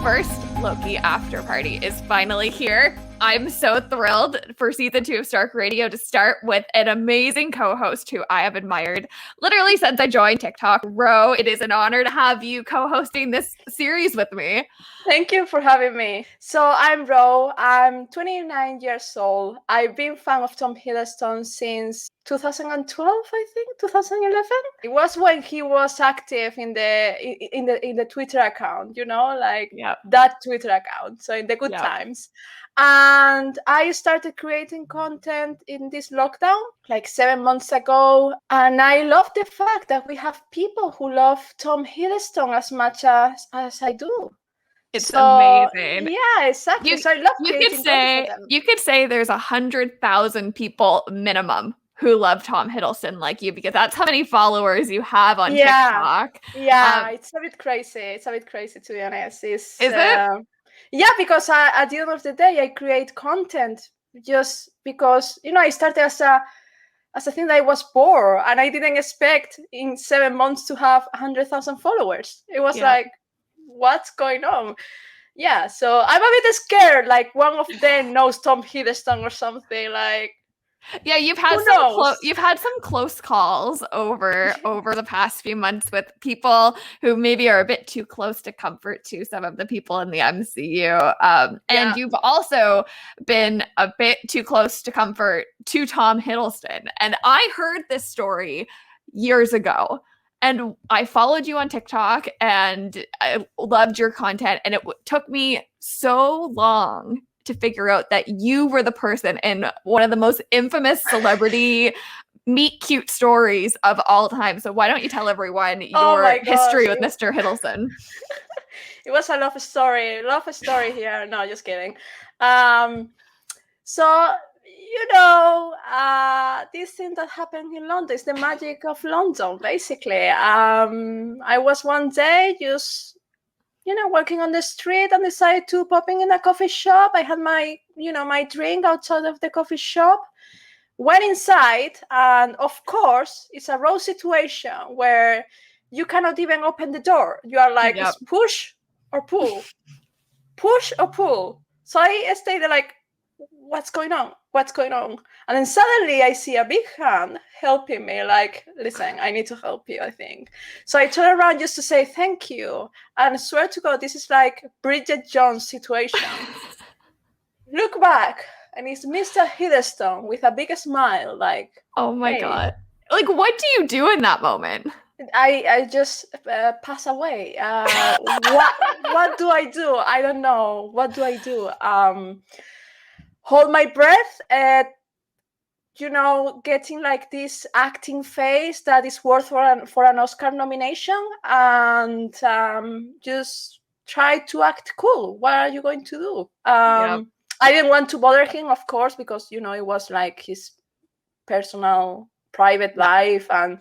first Loki after party is finally here. I'm so thrilled for season 2 of Stark Radio to start with an amazing co-host who I have admired literally since I joined TikTok. Ro, it is an honor to have you co-hosting this series with me. Thank you for having me. So I'm Ro. I'm 29 years old. I've been a fan of Tom Hiddleston since 2012, I think, 2011. It was when he was active in the Twitter account, that Twitter account. So in the good times. And I started creating content in this lockdown like 7 months ago. And I love the fact that we have people who love Tom Hiddleston as much as I do. It's amazing. Yeah, exactly. So I love creating content for them. You could say there's 100,000 people minimum who love Tom Hiddleston like you, because that's how many followers you have on TikTok. Yeah, it's a bit crazy. It's a bit crazy, to be honest. Is it? Yeah, because at the end of the day, I create content just because, I started as a thing that I was bored, and I didn't expect in 7 months to have 100,000 followers. It was like, what's going on? Yeah, so I'm a bit scared, like one of them knows Tom Hiddleston or something, like. Yeah, you've had some close calls over the past few months with people who maybe are a bit too close to comfort to some of the people in the MCU. And you've also been a bit too close to comfort to Tom Hiddleston. And I heard this story years ago. And I followed you on TikTok and I loved your content. And it took me so long to figure out that you were the person in one of the most infamous celebrity meet cute stories of all time. So why don't you tell everyone your history with Mr. Hiddleston? It was a love story here. No, just kidding. This thing that happened in London is the magic of London, basically. I was one day just, walking on the street and decided to popping in a coffee shop. I had my drink outside of the coffee shop, went inside, and of course, it's a raw situation where you cannot even open the door. You are like, it's push or pull, push or pull. So I stayed there like, what's going on? And then suddenly I see a big hand helping me, like, listen, I need to help you, I think. So I turn around just to say thank you. And I swear to God, this is like Bridget Jones situation. Look back, and it's Mr. Hiddleston with a big smile, like, oh my God. Like, what do you do in that moment? I just pass away. What do I do? I don't know. What do I do? Hold my breath, getting like this acting face that is worth for an Oscar nomination, and just try to act cool. What are you going to do? I didn't want to bother him, of course, because it was like his personal, private life, and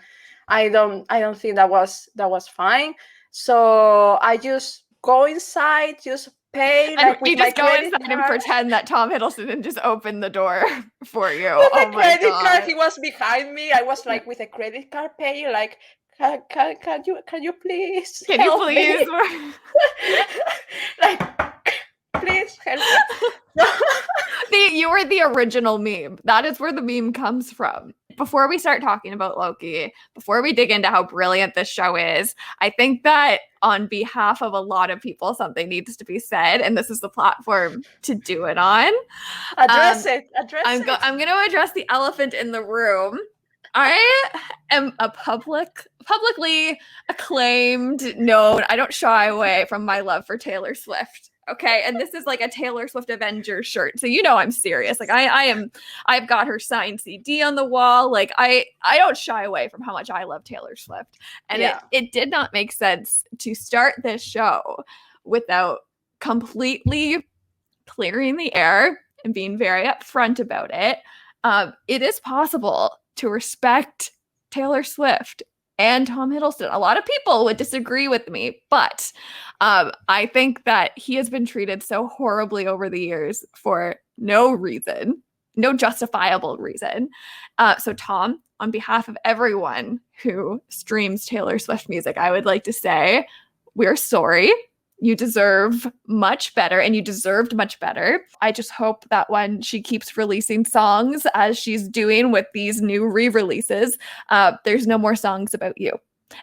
I don't think that was fine. So I just go inside, just pay, like, you just go inside and pretend that Tom Hiddleston didn't just open the door for you. With a credit card, he was behind me. I was like with a credit card paying, like, can you please? Can you please? Like, please help me. You were the original meme. That is where the meme comes from. Before we start talking about Loki, before we dig into how brilliant this show is, I think that on behalf of a lot of people, something needs to be said, and this is the platform to do it on. Address it. I'm going to address the elephant in the room. I am a publicly acclaimed, known. I don't shy away from my love for Taylor Swift. Okay, and this is like a Taylor Swift Avengers shirt, so I'm serious. Like I've got her signed CD on the wall. Like I don't shy away from how much I love Taylor Swift, and it did not make sense to start this show without completely clearing the air and being very upfront about it. It is possible to respect Taylor Swift and Tom Hiddleston. A lot of people would disagree with me, but I think that he has been treated so horribly over the years for no reason, no justifiable reason. So Tom, on behalf of everyone who streams Taylor Swift music, I would like to say we're sorry. You deserve much better, and you deserved much better. I just hope that when she keeps releasing songs, as she's doing with these new re-releases, there's no more songs about you.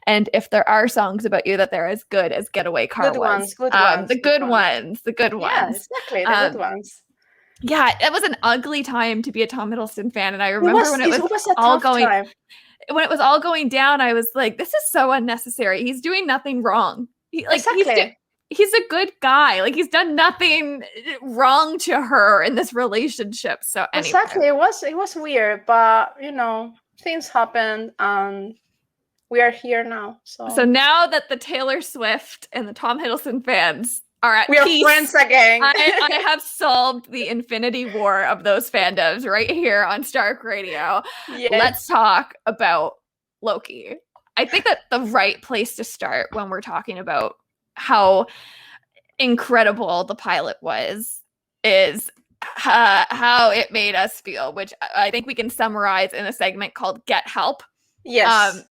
And if there are songs about you, that they're as good as Getaway Car Good was. ones, good ones, The good good ones. ones, the good Yeah, ones. exactly, the good ones. Yeah, it was an ugly time to be a Tom Hiddleston fan, and I It remember when it was was a all tough going time. when it was all going down. I was like, this is so unnecessary. He's doing nothing wrong. Exactly. He's a good guy. Like, he's done nothing wrong to her in this relationship. So anyway. Exactly, it was weird, but you know, things happened, and we are here now. So now that the Taylor Swift and the Tom Hiddleston fans are at we are peace, friends again. I have solved the infinity war of those fandoms right here on Stark Radio. Yes. Let's talk about Loki. I think that the right place to start when we're talking about how incredible the pilot was is how it made us feel, which I think we can summarize in a segment called Get Help. Yes.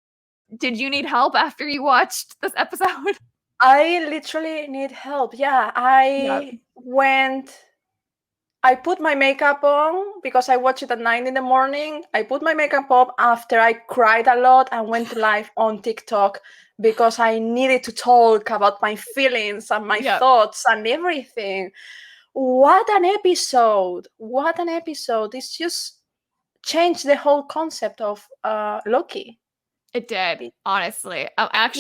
Did you need help after you watched this episode? I literally need help. Yeah, I put my makeup on because I watched it at 9 in the morning. I put my makeup on after I cried a lot and went live on TikTok because I needed to talk about my feelings and my thoughts and everything. What an episode. What an episode. It's just changed the whole concept of Loki. It did, honestly. I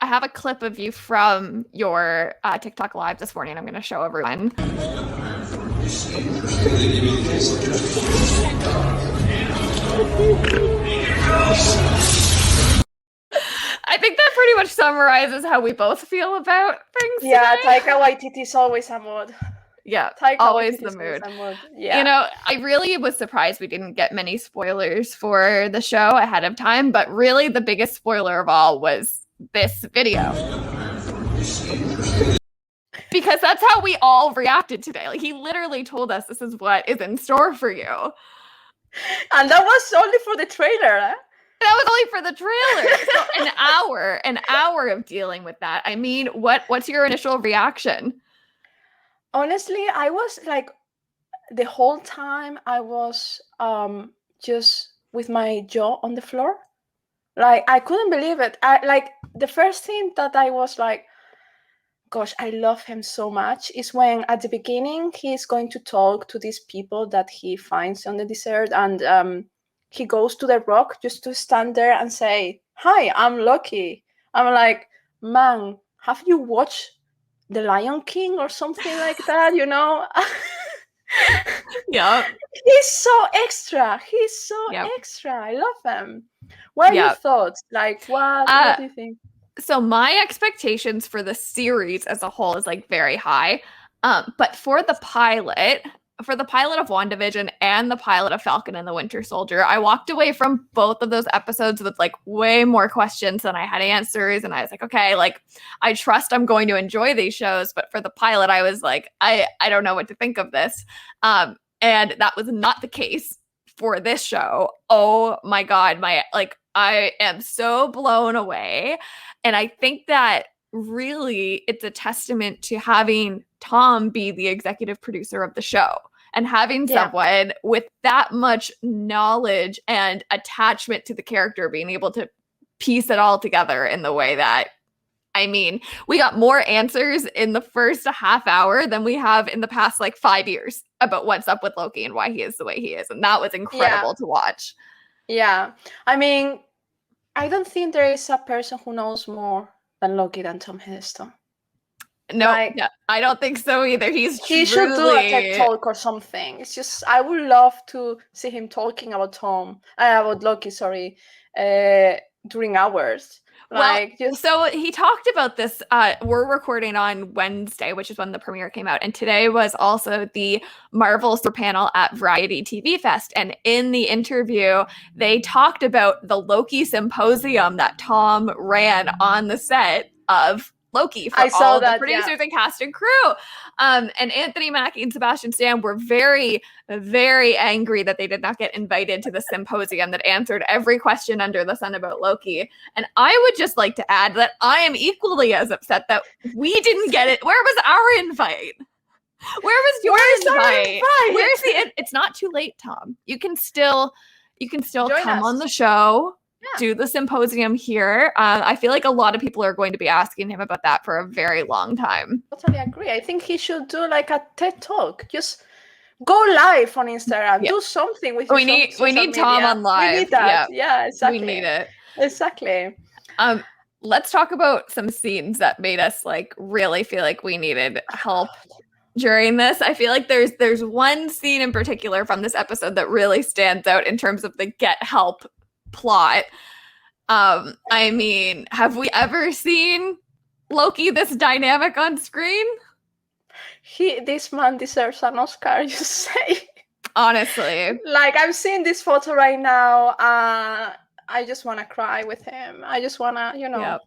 have a clip of you from your TikTok live this morning. I'm going to show everyone. I think that pretty much summarizes how we both feel about things. Yeah, today. Taika Waititi's always a mood. Yeah, Taika always Waititi's the mood. Yeah. You know, I really was surprised we didn't get many spoilers for the show ahead of time, but really the biggest spoiler of all was this video. Because that's how we all reacted today. Like, he literally told us this is what is in store for you. And that was only for the trailer, eh? That was only for the trailer. So an hour of dealing with that. I mean, what's your initial reaction? Honestly, I was like, the whole time I was just with my jaw on the floor. Like, I couldn't believe it. The first thing that I was like, gosh, I love him so much, is when at the beginning he's going to talk to these people that he finds on the desert, and he goes to the rock just to stand there and say, "Hi, I'm Loki." I'm like, man, have you watched The Lion King or something like that? You know? Yeah. He's so extra. Extra. I love him. What are your thoughts? Like, what do you think? So my expectations for the series as a whole is like very high. But for the pilot of WandaVision and the pilot of Falcon and the Winter Soldier, I walked away from both of those episodes with like way more questions than I had answers. And I was like, okay, like, I trust I'm going to enjoy these shows. But for the pilot, I was like, I don't know what to think of this. And that was not the case for this show. Oh my God. I am so blown away. And I think that really it's a testament to having Tom be the executive producer of the show and having someone with that much knowledge and attachment to the character being able to piece it all together in the way that, I mean, we got more answers in the first half hour than we have in the past like 5 years about what's up with Loki and why he is the way he is. And that was incredible to watch. Yeah. I mean, I don't think there is a person who knows more than Loki than Tom Hiddleston. No, I don't think so either. He should do a TED Talk or something. It's just, I would love to see him talking about Loki, during hours. So he talked about this. We're recording on Wednesday, which is when the premiere came out, and today was also the Marvel Super Panel at Variety TV Fest. And in the interview, they talked about the Loki symposium that Tom ran on the set of Loki for I saw all of the that, producers and cast and crew. And Anthony Mackie and Sebastian Stan were very, very angry that they did not get invited to the symposium that answered every question under the sun about Loki. And I would just like to add that I am equally as upset that we didn't get it. Where was our invite? Where was your invite? Where's the? It's not too late, Tom. You can still Join come us on the show. Yeah. Do the symposium here. I feel like a lot of people are going to be asking him about that for a very long time. Totally agree. I think he should do like a TED talk. Just go live on Instagram. Yeah. Do something with We need Tom on live. We need that. Yeah, exactly. We need it. Exactly. Let's talk about some scenes that made us like really feel like we needed help during this. I feel like there's one scene in particular from this episode that really stands out in terms of the get help plot. I mean, have we ever seen Loki this dynamic on screen? This man deserves an Oscar, you say. Honestly. Like, I'm seeing this photo right now. I just want to cry with him. I just want to,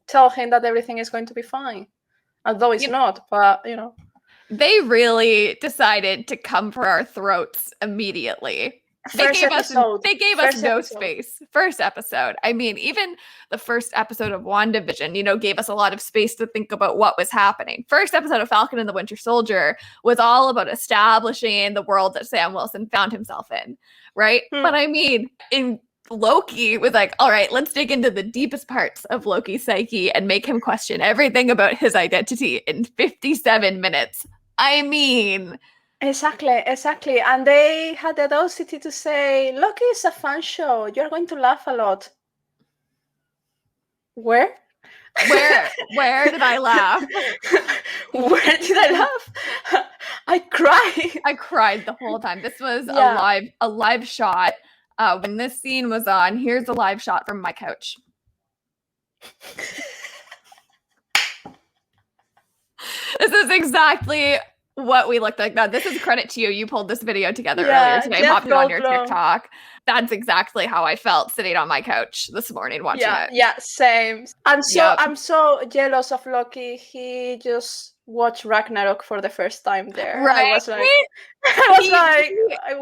tell him that everything is going to be fine. Although it's not, but, They really decided to come for our throats immediately. They gave us no space. First episode. I mean, even the first episode of WandaVision, gave us a lot of space to think about what was happening. First episode of Falcon and the Winter Soldier was all about establishing the world that Sam Wilson found himself in, right? But I mean, in Loki was like, all right, let's dig into the deepest parts of Loki's psyche and make him question everything about his identity in 57 minutes. I mean... Exactly. And they had the audacity to say, Loki is a fun show. You're going to laugh a lot. Where did I laugh? Where did I laugh? I cried. I cried the whole time. This was a live shot. When this scene was on, here's a live shot from my couch. This is exactly what we looked like. Now, this is credit to you. You pulled this video together earlier today, popped it on your TikTok. That's exactly how I felt sitting on my couch this morning watching it. Yeah, same. I'm so jealous of Loki. He just watched Ragnarok for the first time there. Right. I was like,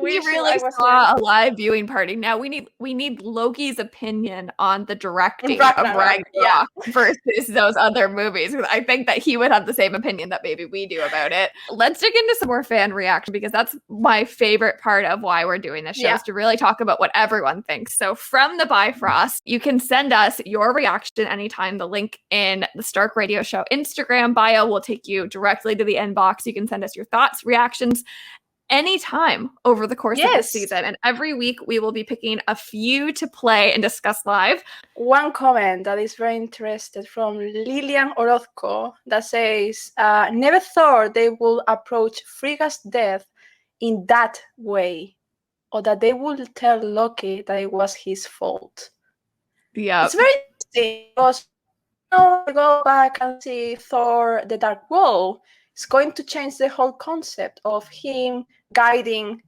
we really saw a live viewing party. Now we need Loki's opinion on the directing of Ragnarok versus those other movies. I think that he would have the same opinion that maybe we do about it. Let's dig into some more fan reaction, because that's my favorite part of why we're doing this show, is to really talk about what everyone thinks. So from the Bifrost, you can send us your reaction anytime. The link in the Stark Radio Show Instagram bio will take you directly to the inbox. You can send us your thoughts, reactions anytime over the course of this season. And every week we will be picking a few to play and discuss live. One comment that is very interesting from Lilian Orozco that says, never thought they would approach Frigga's death in that way, or that they would tell Loki that it was his fault. Yeah. It's very interesting because we go back and see Thor, the Dark World. It's going to change the whole concept of him guiding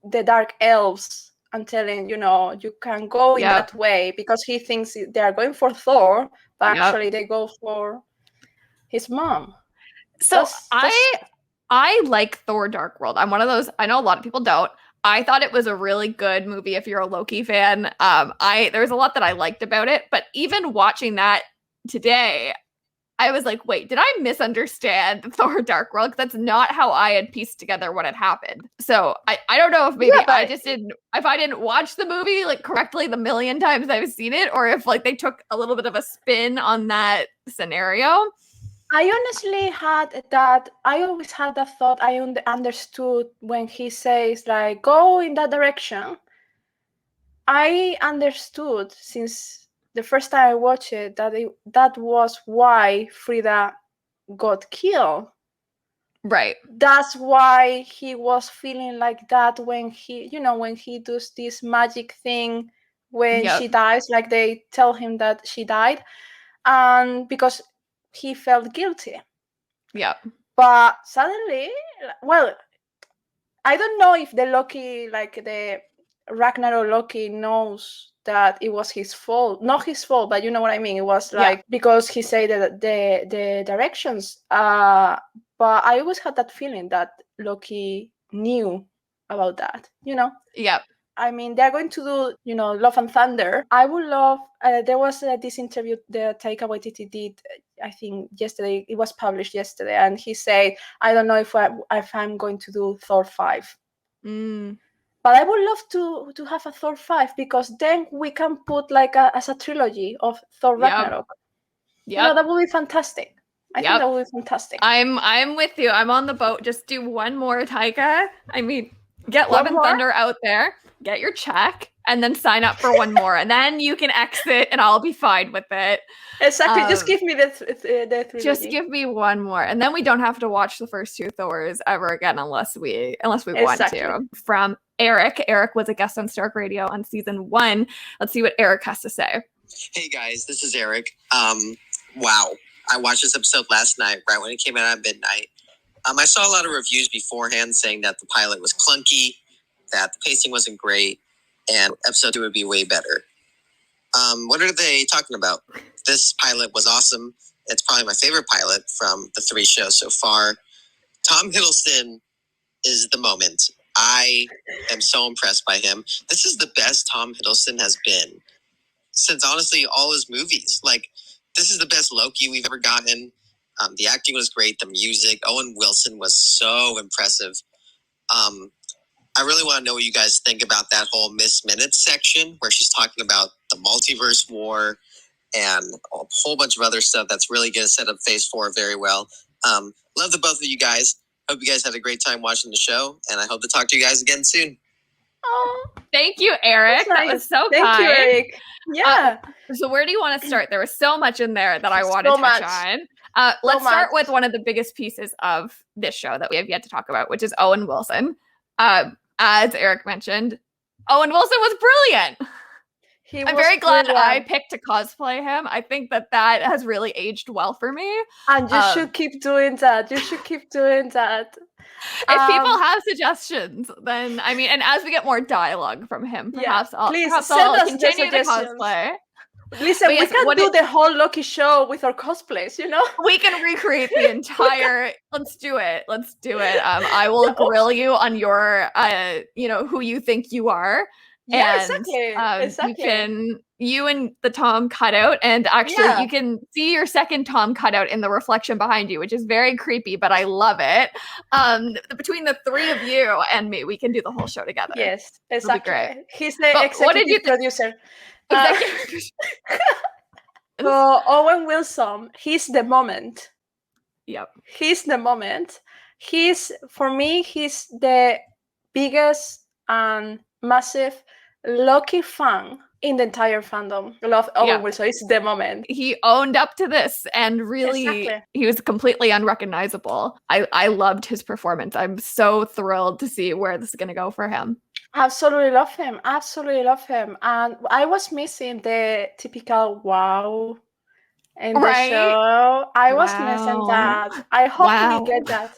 the Dark Elves and telling, you can go in that way, because he thinks they are going for Thor, but actually they go for his mom. So I like Thor Dark World. I'm one of those, I know a lot of people don't. I thought it was a really good movie if you're a Loki fan. There's a lot that I liked about it, but even watching that today, I was like, wait, did I misunderstand Thor Dark World? That's not how I had pieced together what had happened. So I don't know if maybe I didn't watch the movie like correctly the million times I've seen it, or if like they took a little bit of a spin on that scenario. I honestly I always had that thought. I understood when he says like, go in that direction. I understood since the first time I watched it that was why Frida got killed. Right. That's why he was feeling like that when he does this magic thing when she dies, like they tell him that she died, and because he felt guilty. Yeah. But suddenly, well, I don't know if the Loki, like the Ragnarok Loki, knows that it was his fault. Not his fault, but you know what I mean. It was like because he said that the directions. But I always had that feeling that Loki knew about that. Yep. I mean, they're going to do, Love and Thunder. I would love. There was this interview that Taika Waititi did. I think yesterday. It was published yesterday, and he said, "I don't know if I'm going to do Thor 5." But I would love to have a Thor 5 because then we can put like as a trilogy of Thor Ragnarok. Yeah, that would be fantastic. I think that would be fantastic. I'm with you. I'm on the boat. Just do one more, Taika. I mean, get Love and Thunder out there. Get your check and then sign up for one more, and then you can exit, and I'll be fine with it. Exactly. Just give me the trilogy. Just give me one more, and then we don't have to watch the first 2 Thors ever again unless we want to. From Eric. Eric was a guest on Stark Radio on season 1. Let's see what Eric has to say. Hey guys, this is Eric. Wow. I watched this episode last night, right when it came out at midnight. I saw a lot of reviews beforehand saying that the pilot was clunky, that the pacing wasn't great, and episode 2 would be way better. What are they talking about? This pilot was awesome. It's probably my favorite pilot from the 3 shows so far. Tom Hiddleston is the moment. I am so impressed by him. This is the best Tom Hiddleston has been since, honestly, all his movies. Like, this is the best Loki we've ever gotten. The acting was great. The music. Owen Wilson was so impressive. I really want to know what you guys think about that whole Miss Minutes section where she's talking about the multiverse war and a whole bunch of other stuff that's really going to set up Phase 4 very well. Love the both of you guys. Hope you guys had a great time watching the show, and I hope to talk to you guys again soon. Oh, thank you, Eric. That was so kind. Thank you, Eric. Yeah. So where do you want to start? There was so much in there that I want to touch on. Let's start with one of the biggest pieces of this show that we have yet to talk about, which is Owen Wilson. As Eric mentioned, Owen Wilson was brilliant. I'm very glad I picked to cosplay him. I think that has really aged well for me. And you should keep doing that. You should keep doing that. If people have suggestions, then, I mean, and as we get more dialogue from him, perhaps I'll continue to cosplay. Listen, we can do the whole Loki show with our cosplays, We can recreate the entire... Let's do it. I will grill you on your, who you think you are. Yeah, and, exactly. You and the Tom cutout, and actually you can see your second Tom cutout in the reflection behind you, which is very creepy, but I love it. Between the 3 of you and me, we can do the whole show together. Yes, exactly. Great. He's the executive producer. So Owen Wilson, he's the moment. Yep. He's the moment. For me, he's the biggest and massive Loki fan in the entire fandom. I love Owen Wilson. It's the moment. He owned up to this, and really, he was completely unrecognizable. I loved his performance. I'm so thrilled to see where this is going to go for him. Absolutely love him. And I was missing the typical wow in the show. I was missing that. I hope we get that.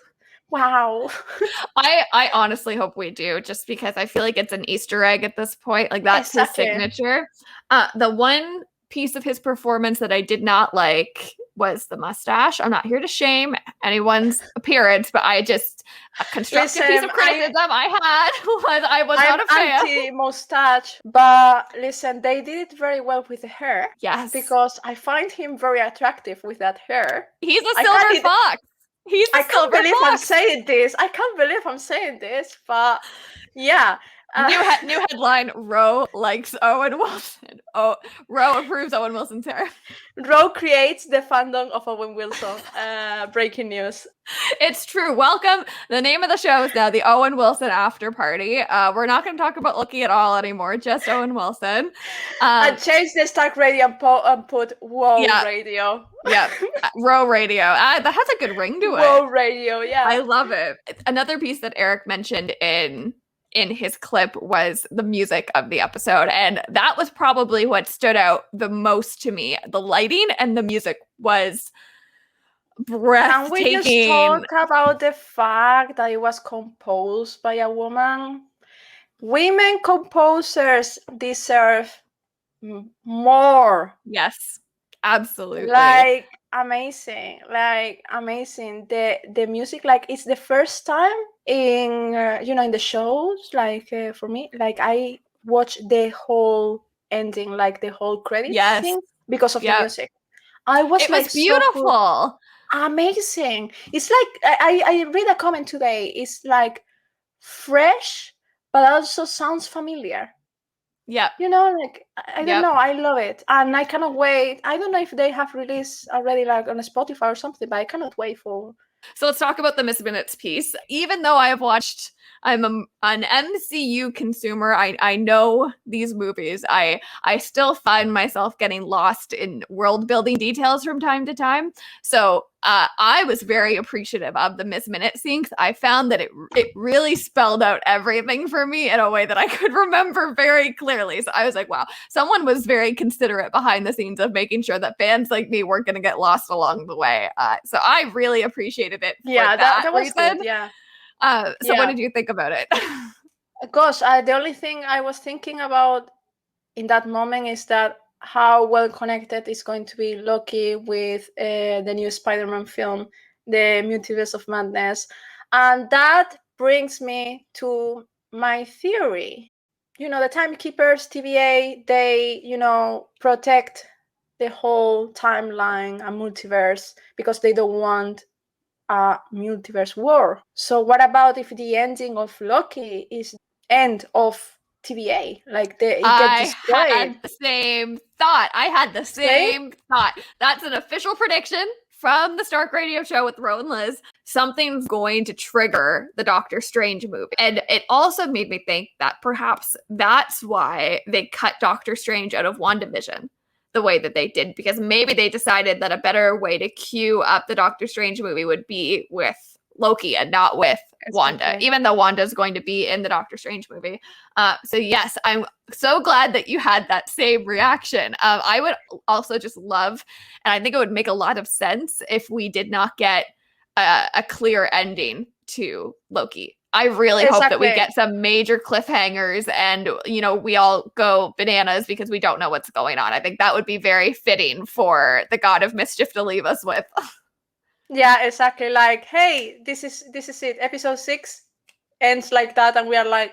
Wow. I honestly hope we do, just because I feel like it's an Easter egg at this point. Like, that's his signature. The one piece of his performance that I did not like was the mustache. I'm not here to shame anyone's appearance, but a constructive piece of criticism I was not a fan. Anti-mustache, but listen, they did it very well with the hair. Yes. Because I find him very attractive with that hair. He's a silver fox. I can't believe I'm saying this, but yeah. New headline: Ro likes Owen Wilson. Oh, Ro approves Owen Wilson's hair. Ro creates the fandom of Owen Wilson. Breaking news. It's true. Welcome. The name of the show is now the Owen Wilson After Party. We're not going to talk about Loki at all anymore. Just Owen Wilson. I changed the Stark Radio and put Whoa Radio. Yeah, Ro Radio. That has a good ring to it. Whoa Radio. Yeah, I love it. Another piece that Eric mentioned in his clip was the music of the episode, and that was probably what stood out the most to me. The lighting and the music was breathtaking. Can we just talk about the fact that it was composed by a woman? Women composers deserve more. Yes, absolutely. Like amazing, like amazing. The music, like it's the first time in in the shows. Like for me, like I watched the whole ending, like the whole credits Yes. thing because of the Yep. music. I was It like was so hooked. beautiful. Amazing. It's like I read a comment today. It's like fresh, but also sounds familiar. Yep. Like I don't Yep. know. I love it, and I cannot wait. I don't know if they have released already, like on Spotify or something, but I cannot wait for. So let's talk about the Miss Minutes piece. Even though I have watched, I'm an MCU consumer. I know these movies. I still find myself getting lost in world building details from time to time. So I was very appreciative of the Miss Minute scene. I found that it really spelled out everything for me in a way that I could remember very clearly. So I was like, wow, someone was very considerate behind the scenes of making sure that fans like me weren't going to get lost along the way. So I really appreciated it for that was reason. good. Yeah. So what did you think about it? Gosh, the only thing I was thinking about in that moment is that how well connected is going to be Loki with the new Spider-Man film, the Multiverse of Madness, and that brings me to my theory. The Timekeepers, TVA, they protect the whole timeline and multiverse because they don't want a multiverse war. So what about if the ending of Loki is end of TVA? Like it gets destroyed. Had the same thought. I had the same thought. That's an official prediction from the Stark Radio Show with Ro and Liz. Something's going to trigger the Doctor Strange movie. And it also made me think that perhaps that's why they cut Doctor Strange out of WandaVision the way that they did, because maybe they decided that a better way to cue up the Doctor Strange movie would be with Loki and not with Wanda, even though Wanda is going to be in the Doctor Strange movie. So yes, I'm so glad that you had that same reaction. I would also just love, and I think it would make a lot of sense if we did not get a clear ending to Loki. I really hope that we get some major cliffhangers and, we all go bananas because we don't know what's going on. I think that would be very fitting for the God of Mischief to leave us with. Yeah, exactly. Like, hey, this is it. Episode 6 ends like that, and we are like,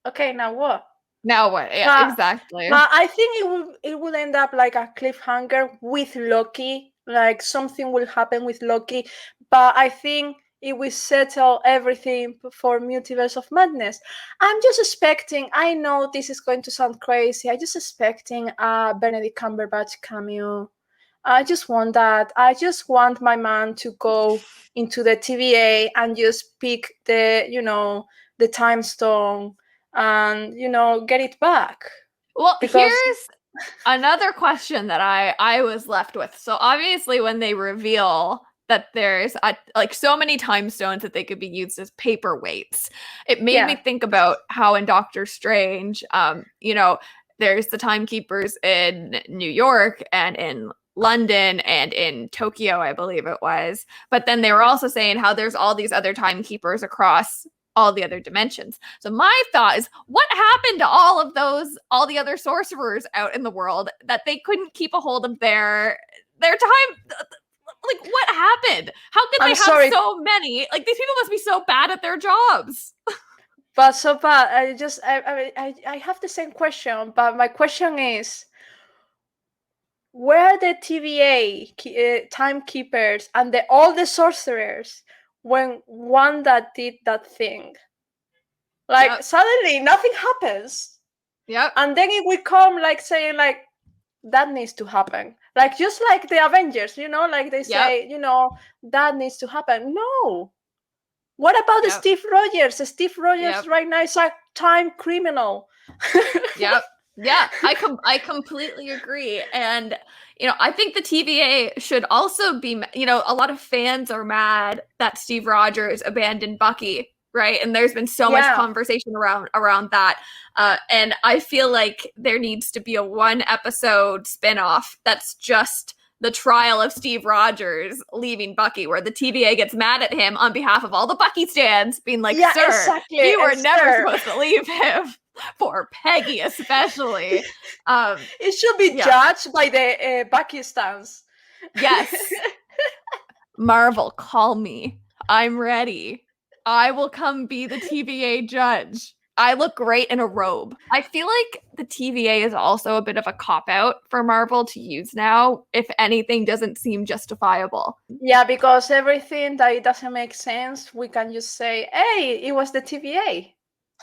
okay, now what? Now what? Yeah, exactly. I think it would end up like a cliffhanger with Loki. Like something will happen with Loki, but I think it will settle everything for Multiverse of Madness. I'm just expecting. I know this is going to sound crazy. I'm just expecting a Benedict Cumberbatch cameo. I just want that. I just want my man to go into the TVA and just pick the time stone and get it back. Well, here's another question that I was left with. So obviously when they reveal that there's so many time stones that they could be used as paperweights, it made me think about how in Doctor Strange, there's the timekeepers in New York and in London and in Tokyo, I believe it was. But then they were also saying how there's all these other timekeepers across all the other dimensions. So my thought is, what happened to all the other sorcerers out in the world that they couldn't keep a hold of their time? Like, what happened? How could they have so many? Like, these people must be so bad at their jobs. But so bad. I have the same question, but my question is, where the TVA timekeepers and all the sorcerers when Wanda did that thing? Like suddenly nothing happens. Yep. And then it will come like saying like that needs to happen. Like just like the Avengers, like they say, that needs to happen. No. What about Steve Rogers? Steve Rogers right now is a time criminal. Yep. Yeah, I completely agree. And, I think the TVA should also be, a lot of fans are mad that Steve Rogers abandoned Bucky, right? And there's been so much conversation around that. And I feel like there needs to be a 1-episode spinoff that's just the trial of Steve Rogers leaving Bucky, where the TVA gets mad at him on behalf of all the Bucky stands, being like, sir, you were never supposed to leave him. For Peggy, especially. It should be judged by the Pakistans. Yes. Marvel, call me. I'm ready. I will come be the TVA judge. I look great in a robe. I feel like the TVA is also a bit of a cop-out for Marvel to use now if anything doesn't seem justifiable. Yeah, because everything that it doesn't make sense, we can just say, hey, it was the TVA.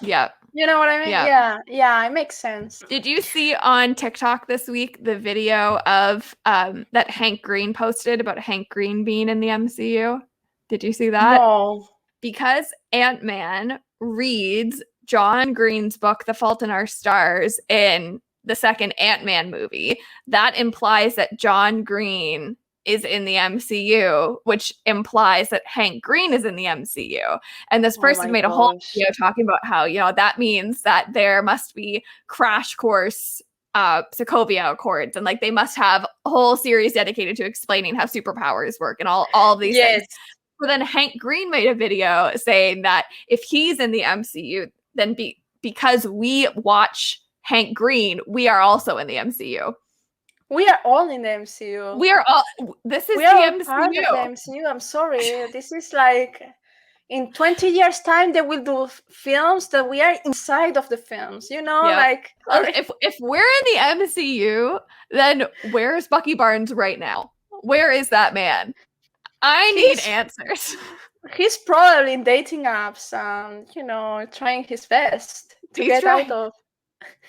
Yeah. You know what I mean? Yeah, it makes sense. Did you see on TikTok this week the video of that Hank Green posted about Hank Green being in the MCU? Did you see that? No. Because Ant-Man reads John Green's book, The Fault in Our Stars, in the second Ant-Man movie, that implies that John Green is in the MCU, which implies that Hank Green is in the MCU. And this person made a whole video talking about how, that means that there must be Crash Course Sokovia Accords, and like they must have a whole series dedicated to explaining how superpowers work and all of these things. So then Hank Green made a video saying that if he's in the MCU, then because we watch Hank Green, we are also in the MCU. We are all in the MCU. We are all. This is we the are MCU. Part of the MCU. I'm sorry. This is like in 20 years' time, they will do films that we are inside of the films. Like if we're in the MCU, then where's Bucky Barnes right now? Where is that man? I need answers. He's probably in dating apps and, trying his best to get out of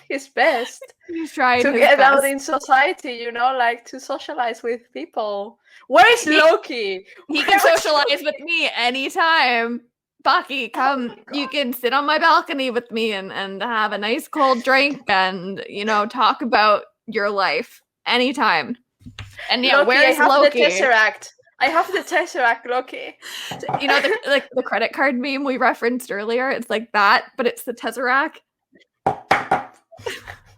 his best. He's trying to get out in society, like to socialize with people. Where is Loki? He can socialize with me anytime. Bucky, come. You can sit on my balcony with me and have a nice cold drink and, talk about your life anytime. And Loki, where is I have Loki? The Tesseract. I have the Tesseract, Loki. The credit card meme we referenced earlier. It's like that, but it's the Tesseract.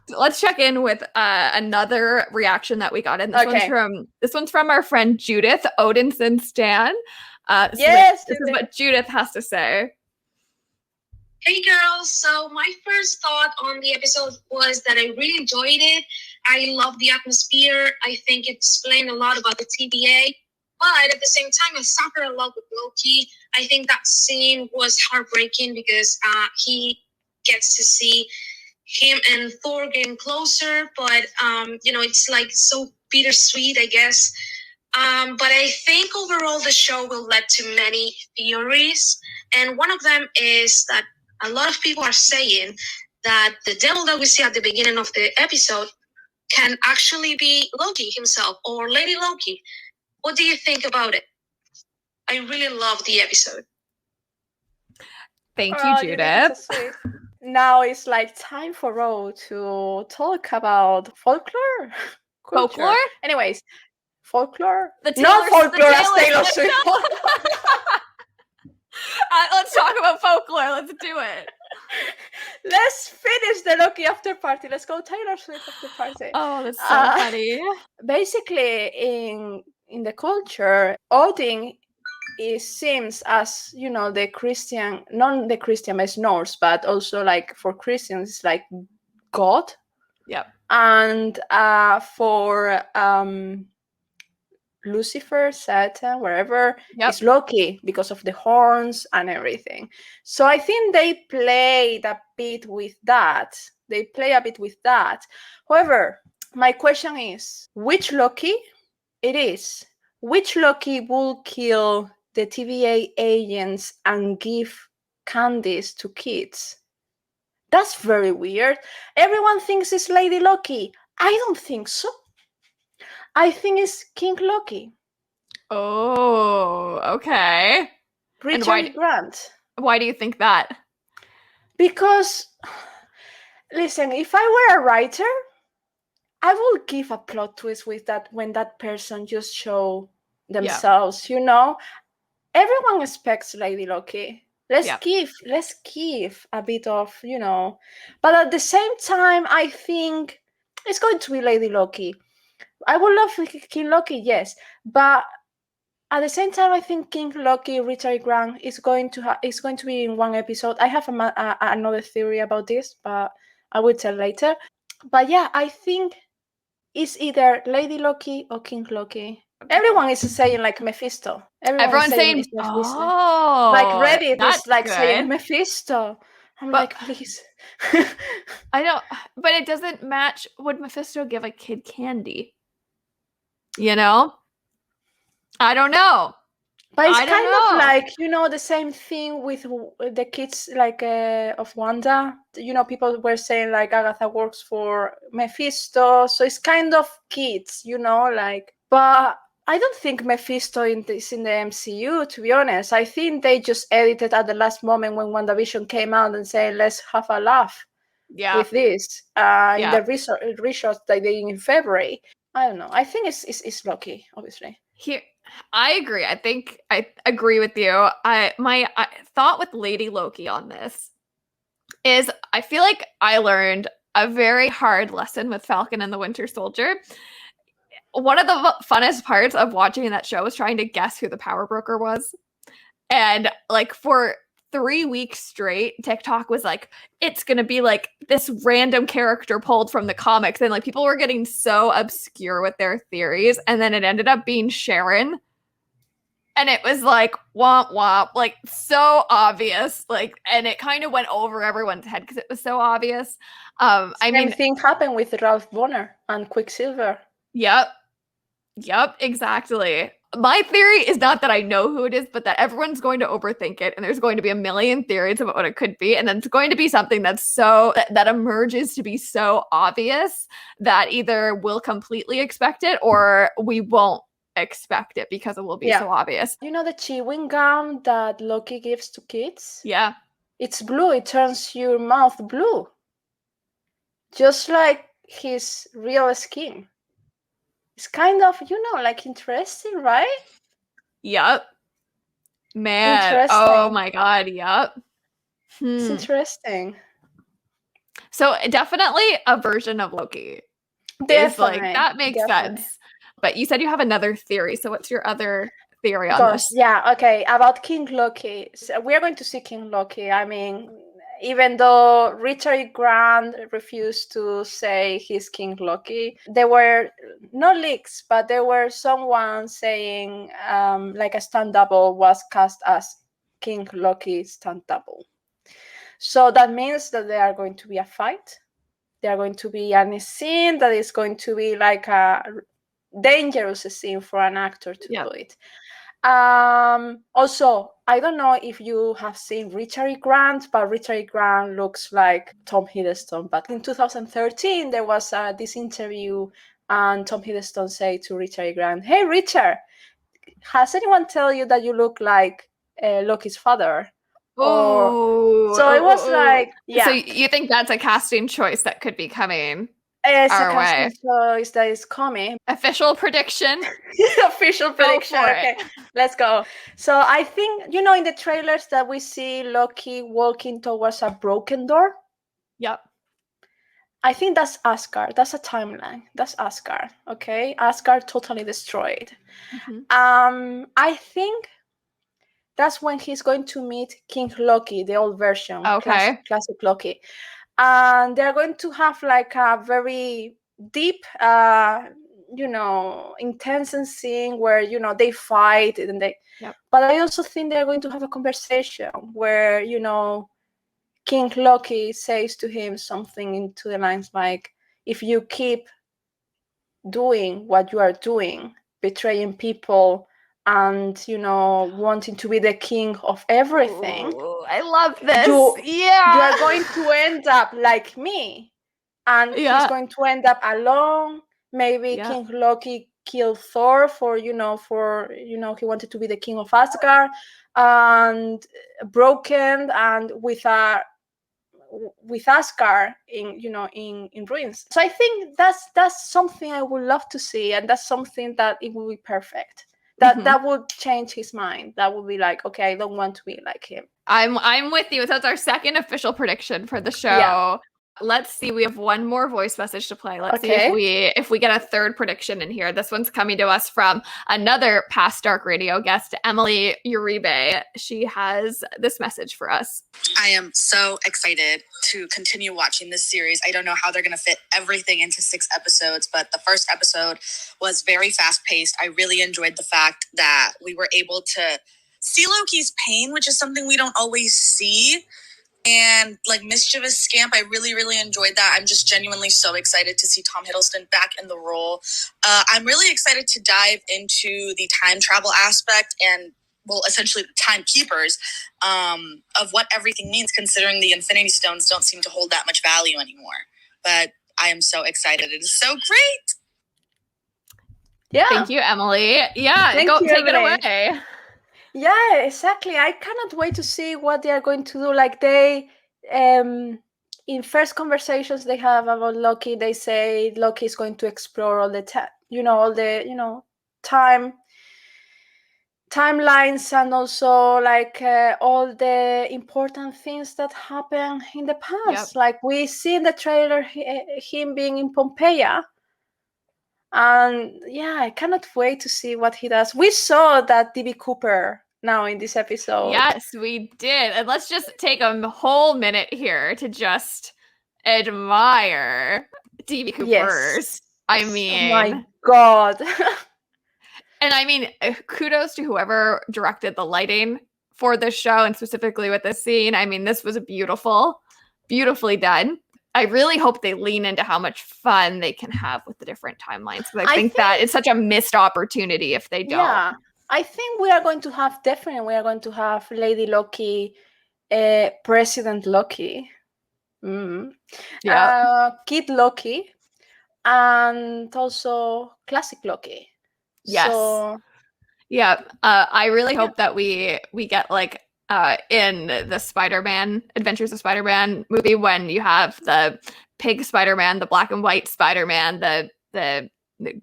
Let's check in with another reaction that we got in. This one's from our friend Judith Odinson Stan. This is what Judith has to say. Hey girls, so my first thought on the episode was that I really enjoyed it. I love the atmosphere. I think it explained a lot about the TVA. But at the same time, I suffered a lot with Loki. I think that scene was heartbreaking because he gets to see him and Thor getting closer. But, it's like so bittersweet, I guess. But I think overall the show will lead to many theories. And one of them is that a lot of people are saying that the devil that we see at the beginning of the episode can actually be Loki himself or Lady Loki. What do you think about it? I really love the episode. Thank you, Judith. So now it's like time for Ro to talk about folklore. Folklore? Anyways, folklore? Not folklore as Taylor Swift. Let's talk about folklore. Let's do it. Let's finish the Loki after party. Let's go Taylor Swift after party. Oh, that's so funny. Basically, in the culture, Odin seems as the Christian, not the Christian as Norse, but also like for Christians, it's like God. Yeah. And for Lucifer, Satan, wherever, it's Loki because of the horns and everything. So I think they played a bit with that. However, my question is, which Loki it is? Which Loki will kill the TVA agents and give candies to kids? That's very weird. Everyone thinks it's Lady Loki. I don't think so. I think it's King Loki. Oh, okay. Richard Grant. Why do you think that? Because, listen, if I were a writer, I will give a plot twist with that when that person just show themselves, Everyone expects Lady Loki. Let's give a bit of, But at the same time, I think it's going to be Lady Loki. I would love King Loki, yes. But At the same time, I think King Loki, Richard Grant is going to be in one episode. I have another theory about this, but I will tell later. But yeah, I think it's either Lady Loki or King Loki. Everyone is saying like Mephisto. Everyone's saying, it's Mephisto. oh, Like Reddit that's is like saying good. Mephisto. I'm But- like, please. I don't, but it doesn't match. Would Mephisto give a kid candy? You know? I don't know. But it's I don't kind of know. like, the same thing with the kids like of Wanda. People were saying like Agatha works for Mephisto. So it's kind of kids, like. But I don't think Mephisto is in the MCU, to be honest. I think they just edited at the last moment when WandaVision came out and said, let's have a laugh with this in the research they did in February. I don't know. I think it's Loki, obviously. Here, I agree. I think I agree with you. My thought with Lady Loki on this is I feel like I learned a very hard lesson with Falcon and the Winter Soldier. One of the funnest parts of watching that show was trying to guess who the power broker was. And like for 3 weeks straight, TikTok was like, it's gonna be like this random character pulled from the comics. And like people were getting so obscure with their theories. And then it ended up being Sharon. And it was like womp womp, like so obvious. Like, and it kind of went over everyone's head because it was so obvious. Same thing happened with Ralph Bonner and Quicksilver. Yep, exactly. My theory is not that I know who it is, but that everyone's going to overthink it, and there's going to be a million theories about what it could be, and then it's going to be something that's so that emerges to be so obvious that either we'll completely expect it or we won't expect it because it will be so obvious. You know the chewing gum that Loki gives to kids? Yeah. It's blue. It turns your mouth blue. Just like his real skin. It's kind of, like interesting, right? Yep. Man. Oh my God. Yep. It's interesting. So definitely a version of Loki. Definitely. Like, that makes sense. But you said you have another theory. So what's your other theory on this? Yeah. Okay. About King Loki. So we're going to see King Loki. I mean, even though Richard Grant refused to say he's King Loki, there were no leaks, but there were someone saying like a stunt double was cast as King Loki stunt double. So that means that there are going to be a fight. There are going to be a scene that is going to be like a dangerous scene for an actor to do it. Also, I don't know if you have seen Richard Grant, but Richard Grant looks like Tom Hiddleston. But in 2013, there was this interview, and Tom Hiddleston said to Richard Grant, "Hey, Richard, has anyone tell you that you look like Loki's father?" So it was like, So you think that's a casting choice that could be coming? It's a casting choice that is coming. Official prediction? Official prediction. Okay, let's go. So I think, in the trailers that we see Loki walking towards a broken door. Yep. I think that's Asgard. That's a timeline. That's Asgard. Okay. Asgard totally destroyed. Mm-hmm. I think that's when he's going to meet King Loki, the old version. Okay. Classic Loki. And they're going to have like a very deep, intense scene where, they fight and they. Yep. But I also think they're going to have a conversation where, King Loki says to him something into the lines like, if you keep doing what you are doing, betraying people and, wanting to be the king of everything. Ooh, I love this. You are going to end up like me. And he's going to end up alone. Maybe King Loki killed Thor for he wanted to be the king of Asgard, and broken and with Asgard in ruins. So I think that's something I would love to see, and that's something that it will be perfect. That would change his mind. That would be like, okay, I don't want to be like him. I'm with you. So that's our second official prediction for the show. Yeah. Let's see. We have one more voice message to play. Let's see if we get a third prediction in here. This one's coming to us from another past Dark Radio guest, Emily Uribe. She has this message for us. I am so excited to continue watching this series. I don't know how they're going to fit everything into 6 episodes, but the first episode was very fast-paced. I really enjoyed the fact that we were able to see Loki's pain, which is something we don't always see. And like mischievous scamp, I really, really enjoyed that. I'm just genuinely so excited to see Tom Hiddleston back in the role. I'm really excited to dive into the time travel aspect and, well, essentially the timekeepers of what everything means, considering the Infinity Stones don't seem to hold that much value anymore. But I am so excited. It is so great. Yeah. Thank you, Emily. Yeah, Thank go you, take it Emily. away. Yeah, exactly. I cannot wait to see what they are going to do. Like they, in first conversations they have about Loki, they say Loki is going to explore all the timelines and also like all the important things that happen in the past. Yep. Like we see in the trailer him being in Pompeia. And yeah, I cannot wait to see what he does. We saw that D.B. Cooper now in this episode. Yes, we did. And let's just take a whole minute here to just admire D.B. Cooper's. Yes. I mean, oh my God. And I mean, kudos to whoever directed the lighting for this show and specifically with this scene. I mean, this was beautifully done. I really hope they lean into how much fun they can have with the different timelines. Because I think that it's such a missed opportunity if they don't. Yeah, I think we are going to have Lady Loki, President Loki, Kid Loki, and also Classic Loki. Yes. So, yeah. I really hope that we get like in the Spider-Man Adventures of Spider-Man movie when you have the pig Spider-Man, the black and white Spider-Man, the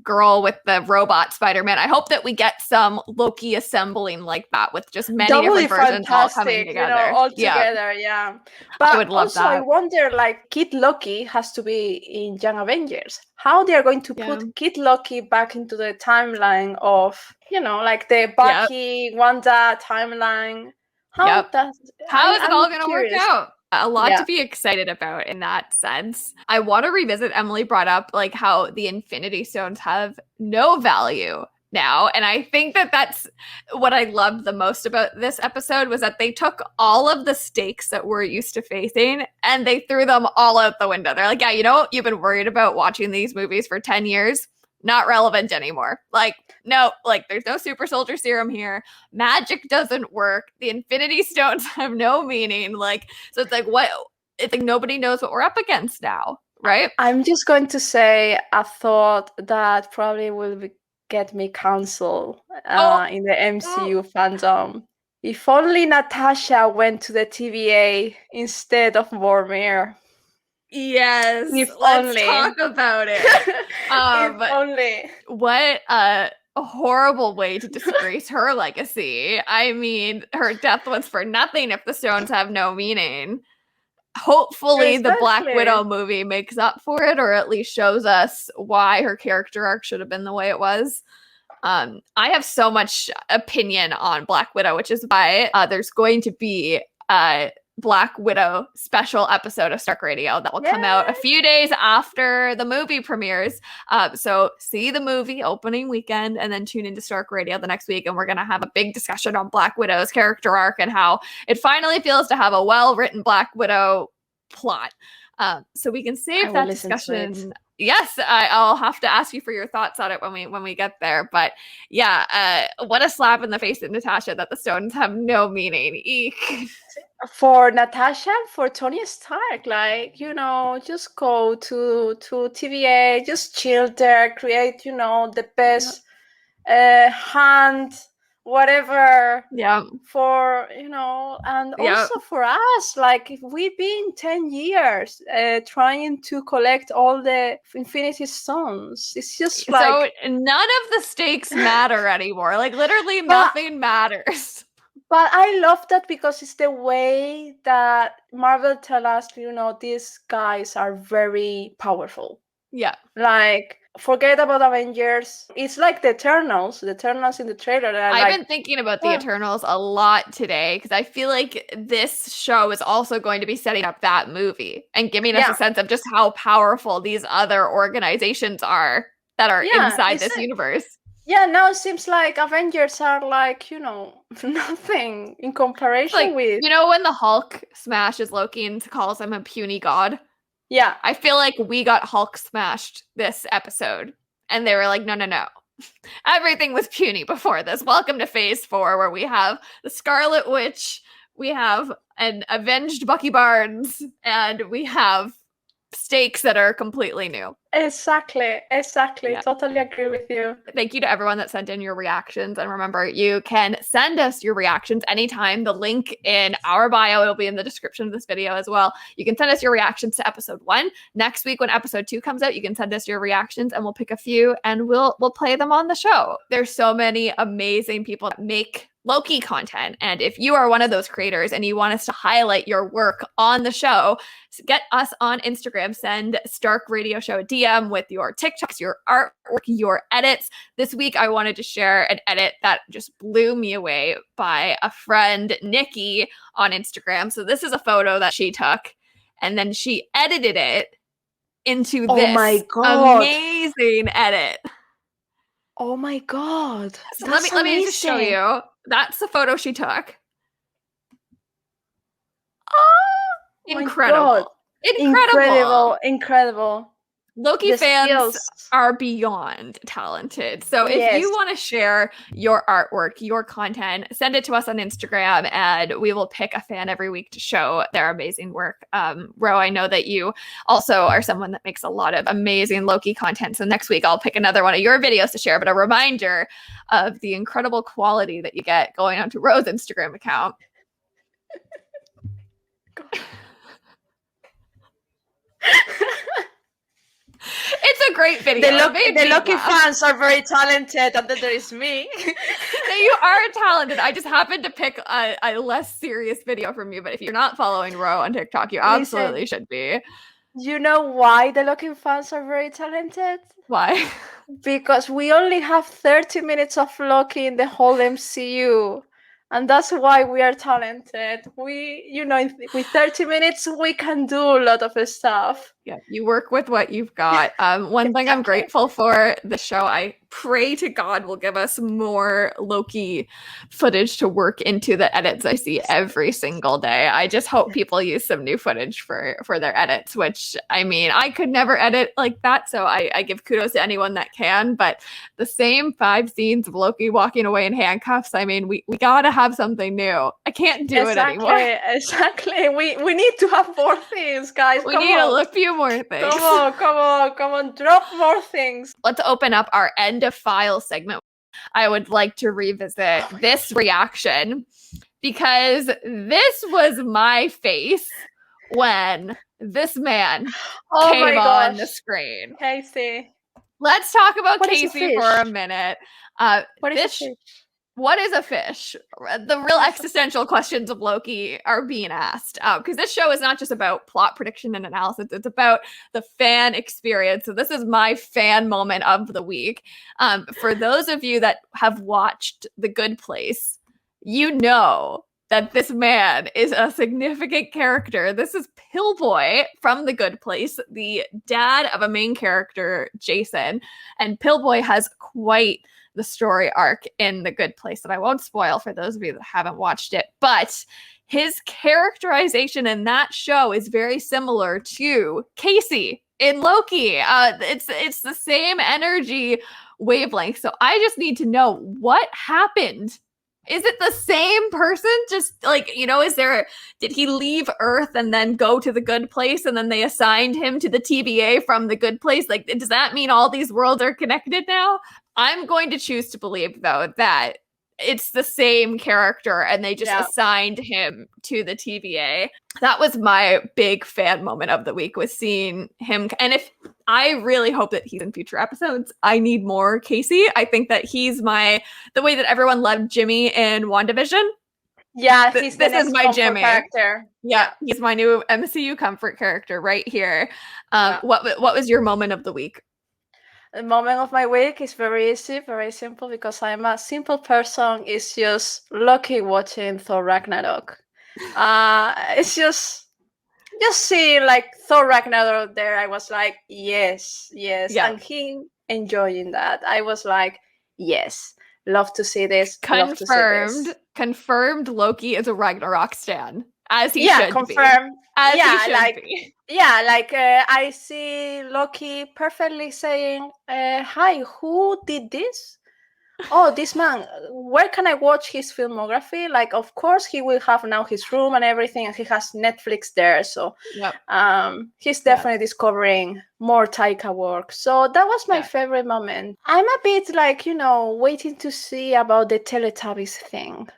girl with the robot Spider-Man. I hope that we get some Loki assembling like that with just many different versions all coming together. All together, yeah. But I would love also, that. I wonder, like, Kid Loki has to be in Young Avengers. How they are going to put Kid Loki back into the timeline of, like the Bucky, Wanda timeline. How is it all going to work out? A lot to be excited about in that sense. I want to revisit, Emily brought up like how the Infinity Stones have no value now. And I think that that's what I loved the most about this episode was that they took all of the stakes that we're used to facing and they threw them all out the window. They're like, yeah, you've been worried about watching these movies for 10 years. Not relevant anymore. Like, no, like there's no super soldier serum here. Magic doesn't work. The Infinity Stones have no meaning. Like, so it's like it's like nobody knows what we're up against now, right? I'm just going to say a thought that probably will get me canceled in the MCU fandom. If only Natasha went to the TVA instead of Vormir. Yes, let's talk about it. If only. What a horrible way to disgrace her legacy. I mean, her death was for nothing if the stones have no meaning. Hopefully the Black Widow movie makes up for it, or at least shows us why her character arc should have been the way it was. I have so much opinion on Black Widow, which is why there's going to be Black Widow special episode of Stark Radio that will come out a few days after the movie premieres. So see the movie opening weekend and then tune into Stark Radio the next week. And we're going to have a big discussion on Black Widow's character arc and how it finally feels to have a well-written Black Widow plot. So we can save that discussion. Yes, I'll have to ask you for your thoughts on it when we get there. But yeah, what a slap in the face of Natasha that the stones have no meaning. Eek. For Natasha, for Tony Stark, like, just go to TVA, just chill there, create, the best hand, whatever. Yeah. For, and also for us, like, if we've been 10 years trying to collect all the Infinity Stones, it's just like. So none of the stakes matter anymore. Like, literally nothing matters. But I love that because it's the way that Marvel tell us, these guys are very powerful. Yeah. Like, forget about Avengers. It's like the Eternals in the trailer. I've been thinking about the Eternals a lot today because I feel like this show is also going to be setting up that movie and giving us a sense of just how powerful these other organizations are that are inside this universe. Yeah, now it seems like Avengers are like, nothing in comparison with... when the Hulk smashes Loki and calls him a puny god? Yeah. I feel like we got Hulk smashed this episode. And they were like, no. Everything was puny before this. Welcome to Phase 4, where we have the Scarlet Witch, we have an avenged Bucky Barnes, and we have stakes that are completely new. Exactly. Yeah. Totally agree with you. Thank you to everyone that sent in your reactions. And remember, you can send us your reactions anytime. The link in our bio, it'll be in the description of this video as well. You can send us your reactions to episode 1. Next week, when episode 2 comes out, you can send us your reactions and we'll pick a few and we'll play them on the show. There's so many amazing people that make Loki content. And if you are one of those creators and you want us to highlight your work on the show, get us on Instagram. Send Stark Radio Show a DM with your TikToks, your artwork, your edits. This week, I wanted to share an edit that just blew me away by a friend, Nikki, on Instagram. So this is a photo that she took, and then she edited it into this amazing edit. Oh my God. So let me just show you. That's the photo she took. Oh, incredible. Incredible. Loki fans are beyond talented. So if you want to share your artwork, your content, send it to us on Instagram and we will pick a fan every week to show their amazing work. Ro, I know that you also are someone that makes a lot of amazing Loki content. So next week I'll pick another one of your videos to share, but a reminder of the incredible quality that you get going onto Ro's Instagram account. It's a great video. The Loki fans are very talented, and then there is me. You are talented. I just happened to pick a less serious video from you, but if you're not following Ro on TikTok, you absolutely should be. You know why the Loki fans are very talented? Why? Because we only have 30 minutes of Loki in the whole MCU. And that's why we are talented. With 30 minutes, we can do a lot of stuff. Yeah, you work with what you've got. One thing I'm grateful for the show, I pray to God will give us more Loki footage to work into the edits I see every single day. I just hope people use some new footage for their edits, which, I mean, I could never edit like that, so I give kudos to anyone that can, but the same 5 scenes of Loki walking away in handcuffs, I mean, we gotta have something new. I can't do it anymore. Exactly. We need to have more things, guys. We need a few more things. Come on, drop more things. Let's open up our end of file segment. I would like to revisit this reaction because this was my face when this man came on the screen. Casey. Let's talk about Casey for a minute. What is a fish? The real existential questions of Loki are being asked. Because this show is not just about plot prediction and analysis. It's about the fan experience. So this is my fan moment of the week. For those of you that have watched The Good Place, you know that this man is a significant character. This is Pillboy from The Good Place, the dad of a main character, Jason. And Pillboy has quite the story arc in The Good Place that I won't spoil for those of you that haven't watched it, but his characterization in that show is very similar to Casey in Loki. It's the same energy wavelength. So I just need to know what happened. Is it the same person? Just like, did he leave Earth and then go to The Good Place and then they assigned him to the TVA from The Good Place? Like, does that mean all these worlds are connected now? I'm going to choose to believe, though, that it's the same character and they just assigned him to the TVA. That was my big fan moment of the week, was seeing him. And I really hope that he's in future episodes. I need more Casey. I think that he's the way that everyone loved Jimmy in WandaVision. Yeah, he's the This is next my comfort Jimmy. character. Yeah, he's my new MCU comfort character right here. What was your moment of the week? The moment of my week is very easy, very simple, because I'm a simple person. It's just Loki watching Thor Ragnarok. It's just seeing like Thor Ragnarok there. I was like, yes, Yeah. and he enjoying that. I was like, yes, love to see this. Love to see this. Confirmed. Loki is a Ragnarok stan, as he Yeah, should confirmed. be. As Yeah, he should like be. yeah, like I see Loki perfectly saying, "Hi, who did this? Oh, this man. Where can I watch his filmography? Like, of course, he will have now his room and everything, and he has Netflix there. So, Yep. he's definitely discovering more Taika work. So that was my favorite moment. I'm a bit like, waiting to see about the Teletubbies thing.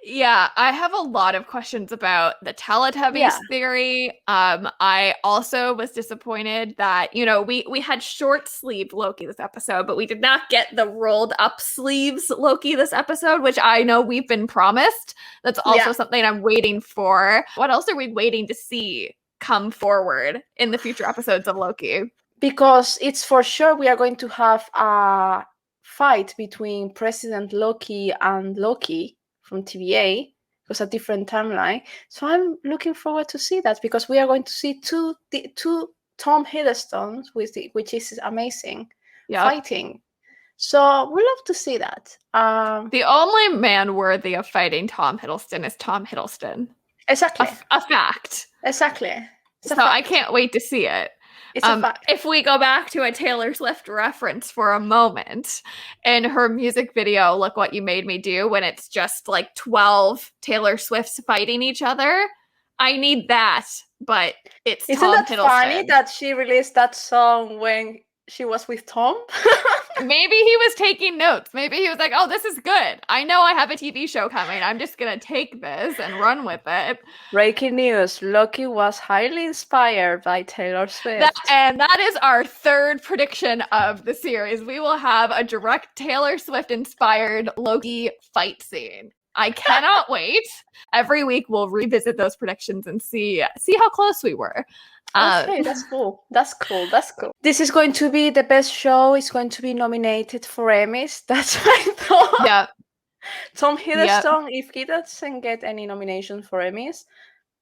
Yeah, I have a lot of questions about the Teletubbies theory. I also was disappointed that, we had short sleeve Loki this episode, but we did not get the rolled up sleeves Loki this episode, which I know we've been promised. That's also something I'm waiting for. What else are we waiting to see come forward in the future episodes of Loki? Because it's for sure we are going to have a fight between President Loki and Loki from TVA. Because a different timeline. So I'm looking forward to see that, because we are going to see two Tom Hiddlestones, which is amazing, fighting. So we love to see that. The only man worthy of fighting Tom Hiddleston is Tom Hiddleston. Exactly. A fact. Exactly. I can't wait to see it. If we go back to a Taylor Swift reference for a moment, in her music video, Look What You Made Me Do, when it's just like 12 Taylor Swifts fighting each other, I need that, but it's Isn't Tom that Hiddleston. funny that she released that song when she was with Tom? Maybe he was taking notes. Maybe he was like, oh, this is good. I know I have a TV show coming. I'm just going to take this and run with it. Breaking news. Loki was highly inspired by Taylor Swift. And that is our third prediction of the series. We will have a direct Taylor Swift-inspired Loki fight scene. I cannot wait. Every week we'll revisit those predictions and see how close we were. Okay, that's cool. That's cool. This is going to be the best show. It's going to be nominated for Emmys. That's my thought. Yeah. Tom Hiddleston, if he doesn't get any nomination for Emmys,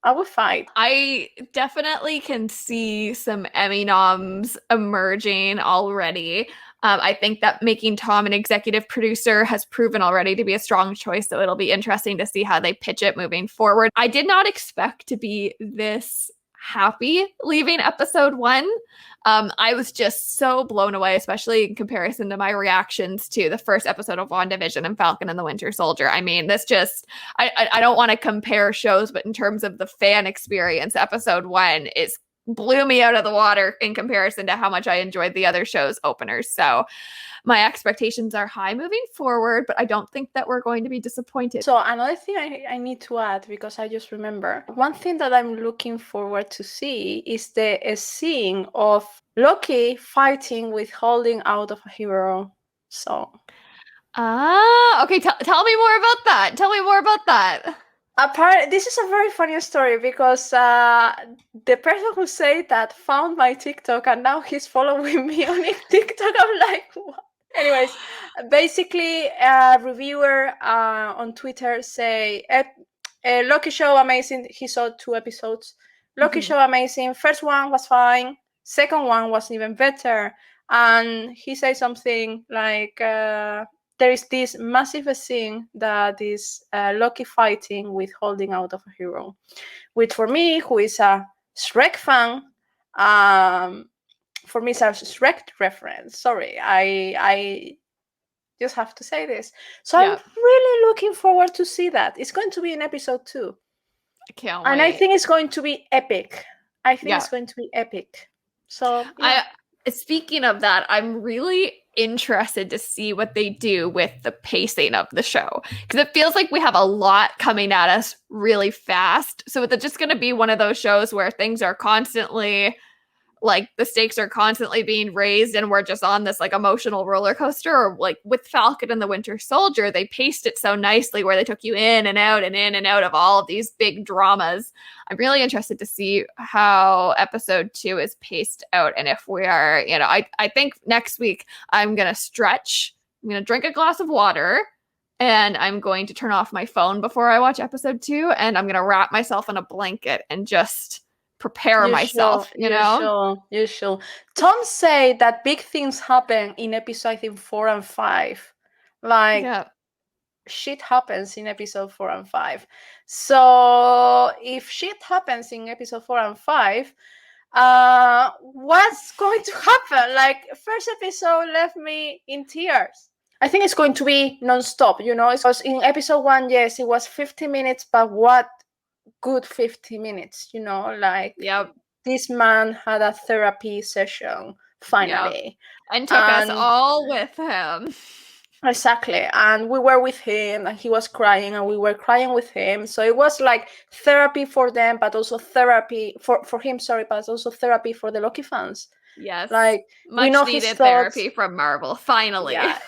I will fight. I definitely can see some Emmy noms emerging already. I think that making Tom an executive producer has proven already to be a strong choice, so it'll be interesting to see how they pitch it moving forward. I did not expect to be this happy leaving episode 1. I was just so blown away, especially in comparison to my reactions to the first episode of WandaVision and Falcon and the Winter Soldier. I mean, this just, I don't want to compare shows, but in terms of the fan experience, episode 1 blew me out of the water in comparison to how much I enjoyed the other show's openers. So my expectations are high moving forward, but I don't think that we're going to be disappointed. So another thing I need to add, because I just remember, one thing that I'm looking forward to see is the scene of Loki fighting with Holding Out of a Hero song. Okay. Tell me more about that. Apparently, this is a very funny story, because the person who said that found my TikTok and now he's following me on TikTok. I'm like, what? Anyways, basically, a reviewer on Twitter say, Loki show amazing. He saw 2 episodes. Loki show amazing. First one was fine. Second one was even better. And he said something like, there is this massive scene that is Loki fighting with Holding Out of a Hero, which for me, who is a Shrek fan, for me, it's a Shrek reference. Sorry, I just have to say this. So I'm really looking forward to see that. It's going to be in episode 2. I can't wait. And I think it's going to be epic. It's going to be epic. So speaking of that, I'm really interested to see what they do with the pacing of the show, because it feels like we have a lot coming at us really fast. So it's just going to be one of those shows where things are constantly like the stakes are constantly being raised and we're just on this like emotional roller coaster, or like with Falcon and the Winter Soldier, they paced it so nicely where they took you in and out and in and out of all of these big dramas. I'm really interested to see how episode 2 is paced out, and if we are, you know, I think next week I'm going to stretch, I'm going to drink a glass of water, and I'm going to turn off my phone before I watch episode 2, and I'm going to wrap myself in a blanket and just prepare myself, you know? You should. Tom said that big things happen in episode, I think, 4 and 5. Like, Yeah. shit happens in episode 4 and 5. So if shit happens in episode 4 and 5, what's going to happen? Like, first episode left me in tears. I think it's going to be non-stop, you know? Because in episode 1, yes, it was 50 minutes, but what good 50 minutes, you know? Like, Yep. this man had a therapy session, finally. And took us all with him. Exactly. And we were with him, and he was crying, and we were crying with him. So it was like therapy for them, but also therapy for him, but also therapy for the Loki fans. Yes. Like, we know his needed thoughts. therapy from Marvel, finally. Yeah,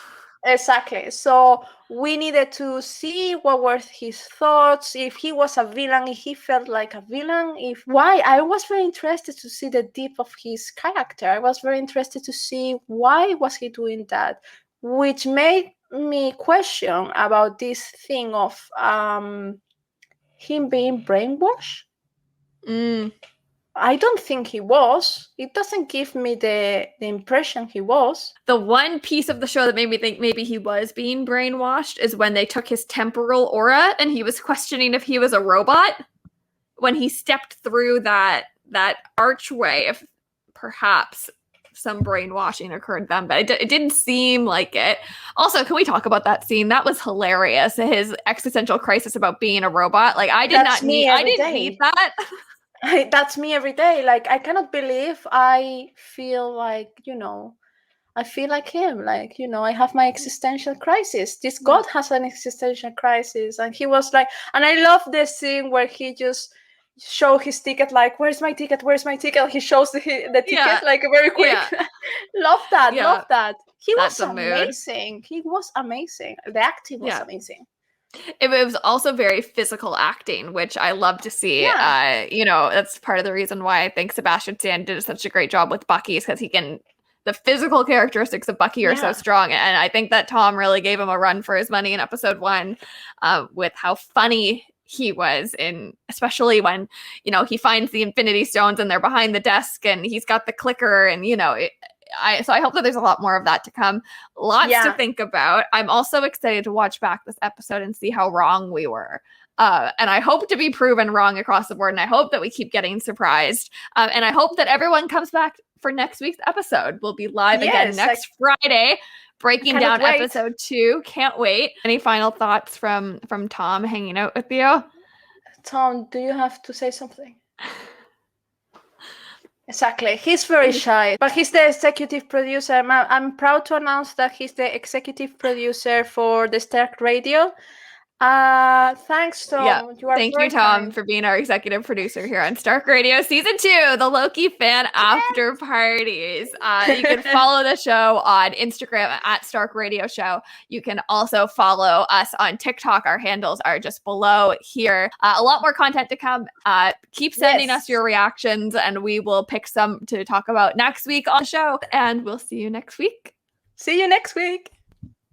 exactly. So we needed to see what were his thoughts, if he was a villain, if he felt like a villain, why. I was very interested to see the depth of his character. I was very interested to see why was he doing that, which made me question about this thing of him being brainwashed. I don't think he was. It doesn't give me the impression he was. The one piece of the show that made me think maybe he was being brainwashed is when they took his temporal aura and he was questioning if he was a robot. When he stepped through that archway, if perhaps some brainwashing occurred then, but it didn't seem like it. Also, can we talk about that scene? That was hilarious. His existential crisis about being a robot. Like, I didn't need that. That's me every day. Like, I cannot believe I feel like, you know, I feel like him. Like, you know, I have my existential crisis. This God has an existential crisis. And he was like, and I love this scene where he just show his ticket, like, where's my ticket? He shows the ticket, like, very quick. Love that. He was amazing. The acting was amazing. It was also very physical acting, which I love to see. You know, that's part of the reason why I think Sebastian Stan did such a great job with Bucky, is because the physical characteristics of Bucky are so strong. And I think that Tom really gave him a run for his money in episode 1 with how funny he was, especially when, you know, he finds the Infinity Stones and they're behind the desk and he's got the clicker, and, you know, so I hope that there's a lot more of that to come. Lots to think about. I'm also excited to watch back this episode and see how wrong we were. And I hope to be proven wrong across the board. And I hope that we keep getting surprised. And I hope that everyone comes back for next week's episode. We'll be live again next Friday, breaking down episode 2. Can't wait. Any final thoughts from Tom hanging out with you? Tom, do you have to say something? Exactly. He's very shy, but he's the executive producer. I'm proud to announce that he's the executive producer for the Stark Radio. Thanks, Tom. Thank you, Tom, for being our executive producer here on Stark Radio Season 2, the Loki fan after parties. You can follow the show on Instagram at Stark Radio Show. You can also follow us on TikTok. Our handles are just below here. A lot more content to come. Keep sending us your reactions, and we will pick some to talk about next week on the show. And we'll see you next week. See you next week.